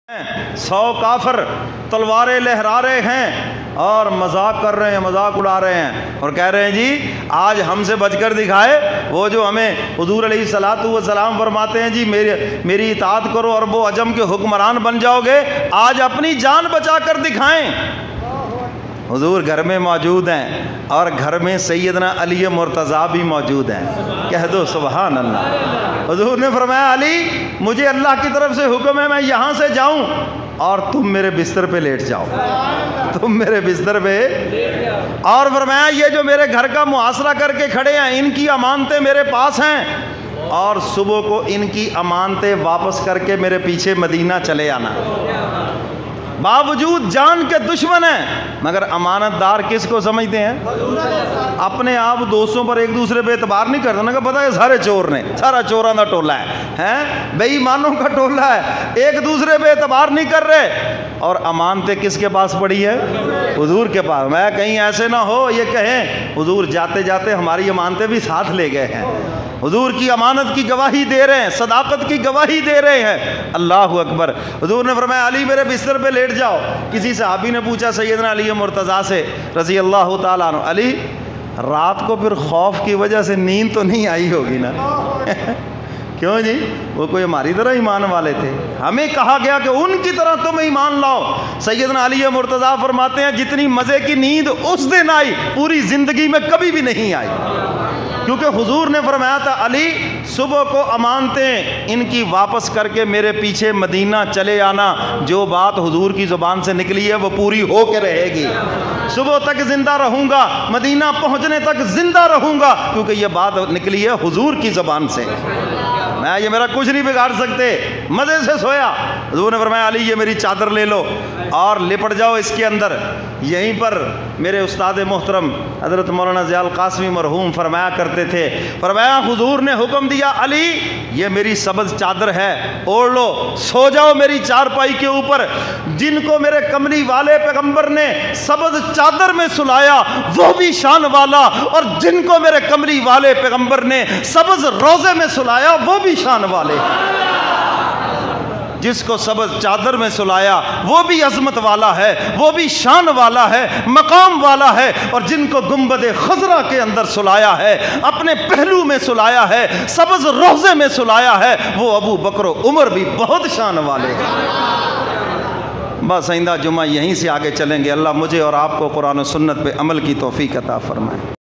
100 کافر تلواریں لہرا رہے ہیں اور مذاق کر رہے ہیں، مذاق اڑا رہے ہیں اور کہہ رہے ہیں جی آج ہم سے بچ کر دکھائے وہ جو ہمیں حضور علیہ الصلوۃ والسلام فرماتے ہیں جی میری اطاعت کرو اور وہ عجم کے حکمران بن جاؤ گے، آج اپنی جان بچا کر دکھائیں۔ حضور گھر میں موجود ہیں اور گھر میں سیدنا علی مرتضیٰ بھی موجود ہیں، کہہ دو سبحان اللہ۔ حضور نے فرمایا علی مجھے اللہ کی طرف سے حکم ہے میں یہاں سے جاؤں اور تم میرے بستر پہ لیٹ جاؤ، تم میرے بستر پہ، اور فرمایا یہ جو میرے گھر کا محاصرہ کر کے کھڑے ہیں ان کی امانتیں میرے پاس ہیں اور صبح کو ان کی امانتیں واپس کر کے میرے پیچھے مدینہ چلے آنا۔ باوجود جان کے دشمن ہیں مگر امانت دار کس کو سمجھتے ہیں؟ اپنے آپ دوستوں پر ایک دوسرے پہ اعتبار نہیں کرتے، انہوں نے کہا پتہ ہے سارے چور نے، سارا چوراں دا ٹولہ ہے، بے ایمانوں کا ٹولہ ہے، ایک دوسرے پہ اعتبار نہیں کر رہے۔ اور امانتیں کس کے پاس پڑی ہے؟ حضور کے پاس۔ میں کہیں ایسے نہ ہو یہ کہیں حضور جاتے جاتے ہماری امانتیں بھی ساتھ لے گئے ہیں، حضور کی امانت کی گواہی دے رہے ہیں، صداقت کی گواہی دے رہے ہیں۔ اللہ اکبر۔ حضور نے فرمایا علی میرے بستر پہ لیٹ جاؤ۔ کسی صحابی نے پوچھا سیدنا علی مرتضیٰ سے رضی اللہ تعالیٰ عنہ، علی رات کو پھر خوف کی وجہ سے نیند تو نہیں آئی ہوگی نا؟ کیوں جی؟ وہ کوئی ہماری طرح ایمان والے تھے، ہمیں کہا گیا کہ ان کی طرح تم ایمان لاؤ۔ سیدنا علی مرتضیٰ فرماتے ہیں جتنی مزے کی نیند اس دن آئی پوری زندگی میں کبھی بھی نہیں آئی، کیونکہ حضور نے فرمایا تھا علی صبح کو امانتیں ان کی واپس کر کے میرے پیچھے مدینہ چلے آنا، جو بات حضور کی زبان سے نکلی ہے وہ پوری ہو کے رہے گی، صبح تک زندہ رہوں گا، مدینہ پہنچنے تک زندہ رہوں گا، کیونکہ یہ بات نکلی ہے حضور کی زبان سے، میں یہ میرا کچھ نہیں بگاڑ سکتے۔ مزے سے سویا۔ حضور نے فرمایا علی یہ میری چادر لے لو اور لپٹ جاؤ اس کے اندر۔ یہیں پر میرے استاد محترم حضرت مولانا ضیاء القاسمی مرحوم فرمایا کرتے تھے، فرمایا حضور نے حکم دیا علی یہ میری سبز چادر ہے، اوڑھ لو، سو جاؤ میری چارپائی کے اوپر۔ جن کو میرے کملی والے پیغمبر نے سبز چادر میں سلایا وہ بھی شان والا، اور جن کو میرے کملی والے پیغمبر نے سبز روضے میں سلایا وہ بھی شان والے۔ جس کو سبز چادر میں سلایا وہ بھی عظمت والا ہے، وہ بھی شان والا ہے، مقام والا ہے، اور جن کو گنبد خضرا کے اندر سلایا ہے، اپنے پہلو میں سلایا ہے، سبز روضے میں سلایا ہے، وہ ابو بکر و عمر بھی بہت شان والے ہیں۔ بس آئندہ جمعہ یہیں سے آگے چلیں گے۔ اللہ مجھے اور آپ کو قرآن و سنت پہ عمل کی توفیق عطا فرمائے۔